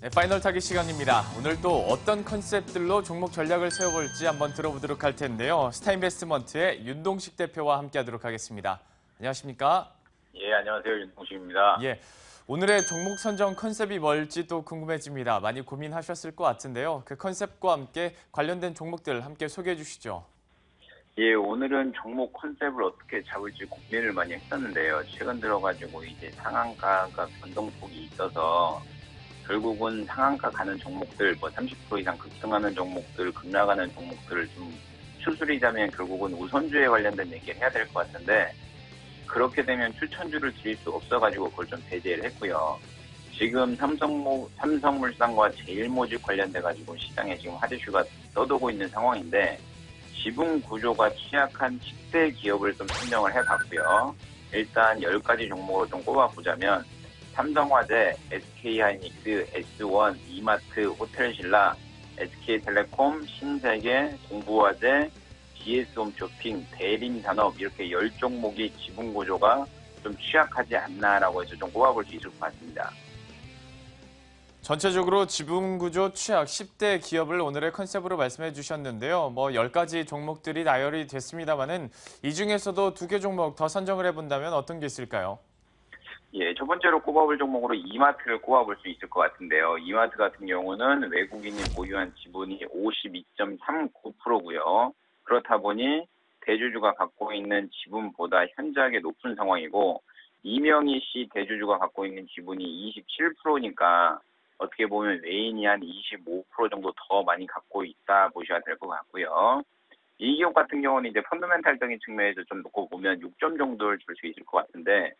네, 파이널 타기 시간입니다. 오늘 또 어떤 컨셉들로 종목 전략을 세워볼지 한번 들어보도록 할 텐데요. 스타인베스트먼트의 윤동식 대표와 함께하도록 하겠습니다. 안녕하십니까? 예, 안녕하세요. 윤동식입니다. 예, 오늘의 종목 선정 컨셉이 뭘지 또 궁금해집니다. 많이 고민하셨을 것 같은데요. 그 컨셉과 함께 관련된 종목들 함께 소개해 주시죠. 예, 오늘은 종목 컨셉을 어떻게 잡을지 고민을 많이 했었는데요. 최근 들어가지고 이제 상한가가 변동폭이 있어서 결국은 상한가 가는 종목들, 30% 이상 급등하는 종목들, 급락하는 종목들을 좀 추스리자면 결국은 우선주에 관련된 얘기를 해야 될 것 같은데, 그렇게 되면 추천주를 드릴 수 없어가지고 그걸 좀 배제를 했고요. 지금 삼성물산과 제일모직 관련돼가지고 시장에 지금 핫이슈가 떠도고 있는 상황인데, 지분 구조가 취약한 10대 기업을 좀 선정을 해봤고요. 일단 10가지 종목을 좀 꼽아보자면 삼성화재, SK하이닉스, S1, 이마트, 호텔신라, SK텔레콤, 신세계, 동부화재, GS홈쇼핑, 대림산업 이렇게 10종목이 지분 구조가 좀 취약하지 않나라고 해서 좀 꼽아볼 수 있을 것 같습니다. 전체적으로 지분 구조 취약 10대 기업을 오늘의 컨셉으로 말씀해 주셨는데요. 10가지 종목들이 나열이 됐습니다만은 이 중에서도 2개 종목 더 선정을 해본다면 어떤 게 있을까요? 예, 첫 번째로 꼽아볼 종목으로 이마트를 꼽아볼 수 있을 것 같은데요. 이마트 같은 경우는 외국인이 보유한 지분이 52.39%고요. 그렇다 보니 대주주가 갖고 있는 지분보다 현저하게 높은 상황이고, 이명희 씨 대주주가 갖고 있는 지분이 27%니까 어떻게 보면 외인이 한 25% 정도 더 많이 갖고 있다 보셔야 될 것 같고요. 이 기업 같은 경우는 이제 펀더멘탈적인 측면에서 좀 놓고 보면 6점 정도를 줄 수 있을 것 같은데,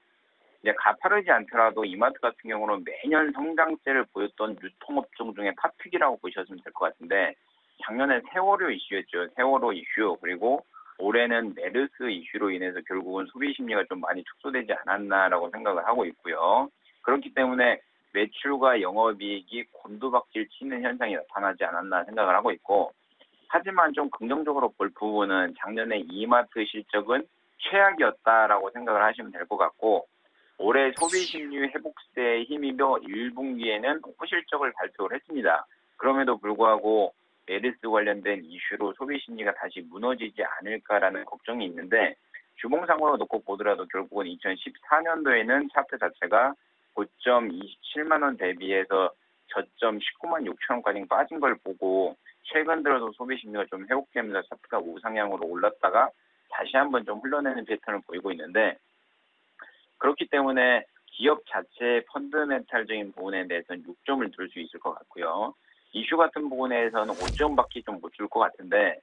이제 가파르지 않더라도 이마트 같은 경우는 매년 성장세를 보였던 유통업종 중에 탑픽이라고 보셨으면 될 것 같은데, 작년에 세월호 이슈였죠. 세월호 이슈, 그리고 올해는 메르스 이슈로 인해서 결국은 소비 심리가 좀 많이 축소되지 않았나라고 생각을 하고 있고요. 그렇기 때문에 매출과 영업이익이 곤두박질 치는 현상이 나타나지 않았나 생각을 하고 있고, 하지만 좀 긍정적으로 볼 부분은 작년에 이마트 실적은 최악이었다라고 생각을 하시면 될 것 같고, 올해 소비심리 회복세에 힘입어 1분기에는 호실적을 발표를 했습니다. 그럼에도 불구하고 메르스 관련된 이슈로 소비심리가 다시 무너지지 않을까라는 걱정이 있는데, 주봉상으로 놓고 보더라도 결국은 2014년도에는 차트 자체가 고점 27만 원 대비해서 저점 19만 6천 원까지 빠진 걸 보고, 최근 들어서 소비심리가 좀 회복되면서 차트가 우상향으로 올랐다가 다시 한번 좀 흘러내는 패턴을 보이고 있는데, 그렇기 때문에 기업 자체의 펀드멘탈적인 부분에 대해서는 6점을 줄 수 있을 것 같고요. 이슈 같은 부분에서는 5점밖에 좀 못 줄 것 같은데,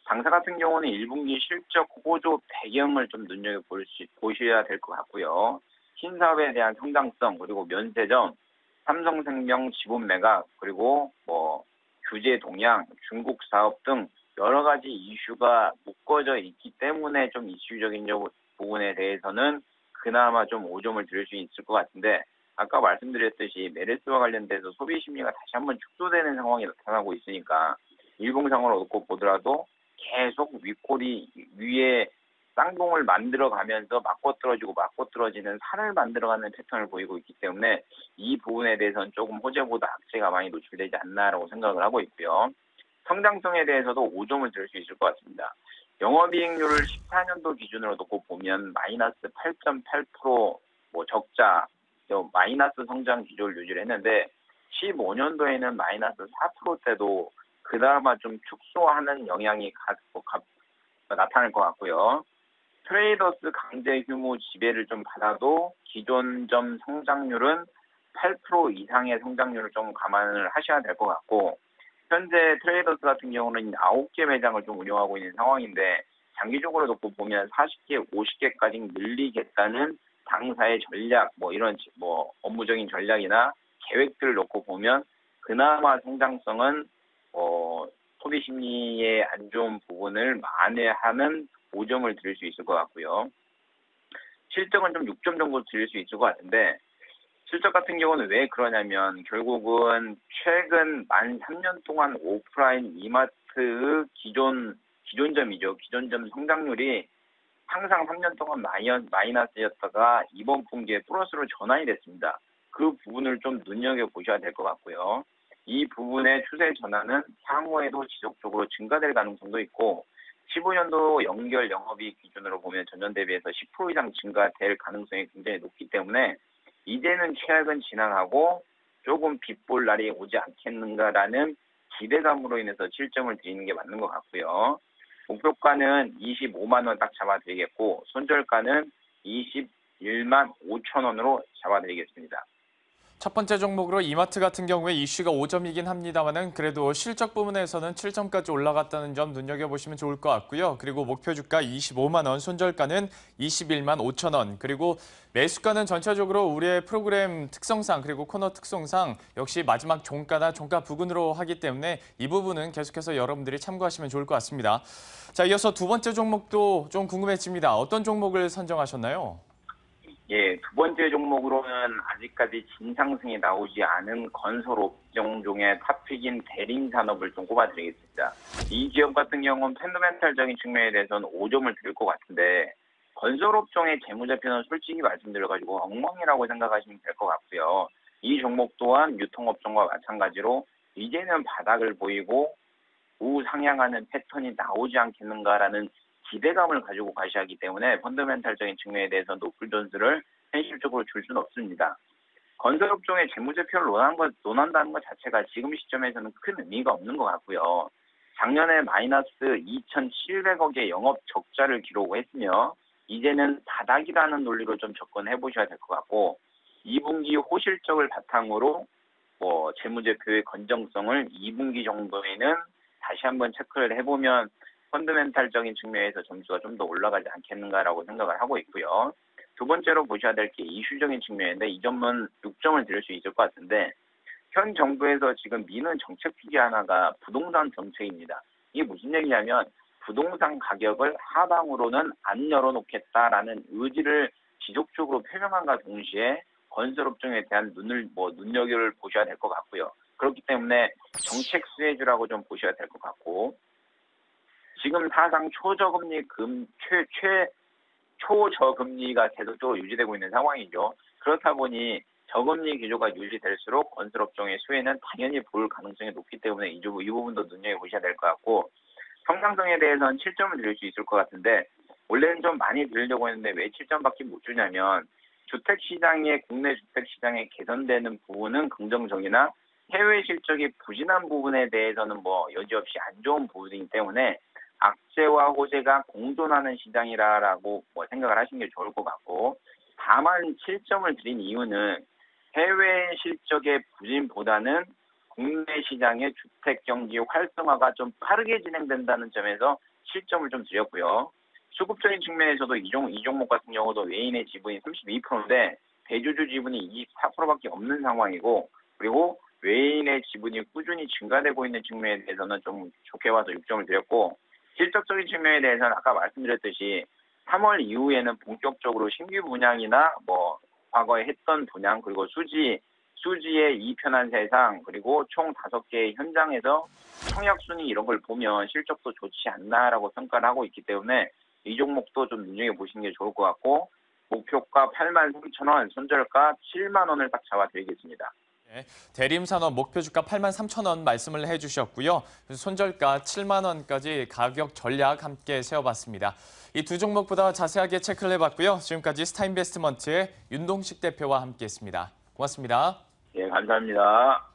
당사 같은 경우는 1분기 실적 호조 배경을 좀 눈여겨보셔야 될 것 같고요. 신사업에 대한 성장성, 그리고 면세점, 삼성생명 지분 매각, 그리고 규제 동향, 중국 사업 등 여러 가지 이슈가 묶어져 있기 때문에 좀 이슈적인 부분에 대해서는 그나마 좀 5점을 드릴 수 있을 것 같은데, 아까 말씀드렸듯이 메르스와 관련돼서 소비 심리가 다시 한번 축소되는 상황이 나타나고 있으니까 일봉상으로 놓고 보더라도 계속 윗골이 위에 쌍봉을 만들어가면서 맞고 떨어지는 산을 만들어가는 패턴을 보이고 있기 때문에 이 부분에 대해서는 조금 호재보다 악재가 많이 노출되지 않나라고 생각을 하고 있고요. 성장성에 대해서도 5점을 드릴 수 있을 것 같습니다. 영업이익률을 14년도 기준으로 놓고 보면 마이너스 8.8% 적자, 마이너스 성장 기조를 유지를 했는데, 15년도에는 마이너스 4%대도 그나마 좀 축소하는 영향이 나타날 것 같고요. 트레이더스 강제 휴무 지배를 좀 받아도 기존점 성장률은 8% 이상의 성장률을 좀 감안을 하셔야 될 것 같고, 현재 트레이더스 같은 경우는 9개 매장을 좀 운영하고 있는 상황인데, 장기적으로 놓고 보면 40개, 50개까지 늘리겠다는 당사의 전략, 이런 업무적인 전략이나 계획들을 놓고 보면 그나마 성장성은 소비 심리의 안 좋은 부분을 만회하는 5점을 드릴 수 있을 것 같고요. 실적은 좀 6점 정도 드릴 수 있을 것 같은데, 실적 같은 경우는 왜 그러냐면 결국은 최근 만 3년 동안 오프라인 이마트의 기존점이죠. 기존점 성장률이 항상 3년 동안 마이너스였다가 이번 분기에 플러스로 전환이 됐습니다. 그 부분을 좀 눈여겨보셔야 될 것 같고요. 이 부분의 추세 전환은 향후에도 지속적으로 증가될 가능성도 있고 15년도 연결 영업이익 기준으로 보면 전년 대비해서 10% 이상 증가될 가능성이 굉장히 높기 때문에 이제는 최악은 지나가고 조금 빛볼 날이 오지 않겠는가라는 기대감으로 인해서 7점을 드리는 게 맞는 것 같고요. 목표가는 25만 원 딱 잡아드리겠고 손절가는 21만 5천 원으로 잡아드리겠습니다. 첫 번째 종목으로 이마트 같은 경우에 이슈가 5점이긴 합니다만은 그래도 실적 부분에서는 7점까지 올라갔다는 점 눈여겨보시면 좋을 것 같고요. 그리고 목표 주가 25만 원, 손절가는 21만 5천 원, 그리고 매수가는 전체적으로 우리의 프로그램 특성상 그리고 코너 특성상 역시 마지막 종가나 종가 부근으로 하기 때문에 이 부분은 계속해서 여러분들이 참고하시면 좋을 것 같습니다. 자, 이어서 두 번째 종목도 좀 궁금해집니다. 어떤 종목을 선정하셨나요? 예, 두 번째 종목으로는 아직까지 진상승이 나오지 않은 건설업종의 탑픽인 대림산업을 좀 꼽아드리겠습니다. 이 기업 같은 경우는 펀더멘탈적인 측면에 대해서는 5점을 드릴 것 같은데 건설업종의 재무제표는 솔직히 말씀드려가지고 엉망이라고 생각하시면 될 것 같고요. 이 종목 또한 유통업종과 마찬가지로 이제는 바닥을 보이고 우상향하는 패턴이 나오지 않겠는가라는 기대감을 가지고 가셔야 하기 때문에 펀더멘탈적인 측면에 대해서 높은 점수를 현실적으로 줄 수는 없습니다. 건설업종의 재무제표를 논한다는 것 자체가 지금 시점에서는 큰 의미가 없는 것 같고요. 작년에 마이너스 2,700억의 영업 적자를 기록했으며 이제는 바닥이라는 논리로 좀 접근해 보셔야 될 것 같고 2분기 호실적을 바탕으로 재무제표의 건정성을 2분기 정도에는 다시 한번 체크를 해보면 펀더멘탈적인 측면에서 점수가 좀 더 올라가지 않겠는가라고 생각을 하고 있고요. 두 번째로 보셔야 될 게 이슈적인 측면인데 이 점은 6점을 드릴 수 있을 것 같은데 현 정부에서 지금 미는 정책 중에 하나가 부동산 정책입니다. 이게 무슨 얘기냐면 부동산 가격을 하방으로는 안 열어놓겠다라는 의지를 지속적으로 표명한과 동시에 건설업종에 대한 눈여겨를 보셔야 될 것 같고요. 그렇기 때문에 정책 수혜주라고 좀 보셔야 될 것 같고 지금 사상 초저금리가 계속적으로 유지되고 있는 상황이죠. 그렇다 보니 저금리 기조가 유지될수록 건설업종의 수혜는 당연히 볼 가능성이 높기 때문에 이 부분도 눈여겨보셔야 될 것 같고 성장성에 대해서는 7점을 드릴 수 있을 것 같은데 원래는 좀 많이 드리려고 했는데 왜 7점밖에 못 주냐면 국내 주택시장에 개선되는 부분은 긍정적이나 해외 실적이 부진한 부분에 대해서는 여지없이 안 좋은 부분이기 때문에 악재와 호재가 공존하는 시장이라고 생각을 하시는 게 좋을 것 같고 다만 7점을 드린 이유는 해외 실적의 부진보다는 국내 시장의 주택 경기 활성화가 좀 빠르게 진행된다는 점에서 7점을 좀 드렸고요. 수급적인 측면에서도 이 종목 같은 경우도 외인의 지분이 32%인데 대주주 지분이 24%밖에 없는 상황이고 그리고 외인의 지분이 꾸준히 증가되고 있는 측면에 대해서는 좀 좋게 봐서 6점을 드렸고 실적적인 측면에 대해서는 아까 말씀드렸듯이 3월 이후에는 본격적으로 신규 분양이나 과거에 했던 분양 그리고 수지의 이편한 세상 그리고 총 5개의 현장에서 청약순위 이런 걸 보면 실적도 좋지 않나라고 평가를 하고 있기 때문에 이 종목도 좀 눈여겨보시는 게 좋을 것 같고 목표가 83,000원, 손절가 7만 원을 딱 잡아드리겠습니다. 네, 대림산업 목표 주가 8만 3천 원 말씀을 해주셨고요. 손절가 7만 원까지 가격 전략 함께 세워봤습니다. 이 두 종목보다 자세하게 체크를 해봤고요. 지금까지 스타인베스트먼트의 윤동식 대표와 함께했습니다. 고맙습니다. 예, 감사합니다.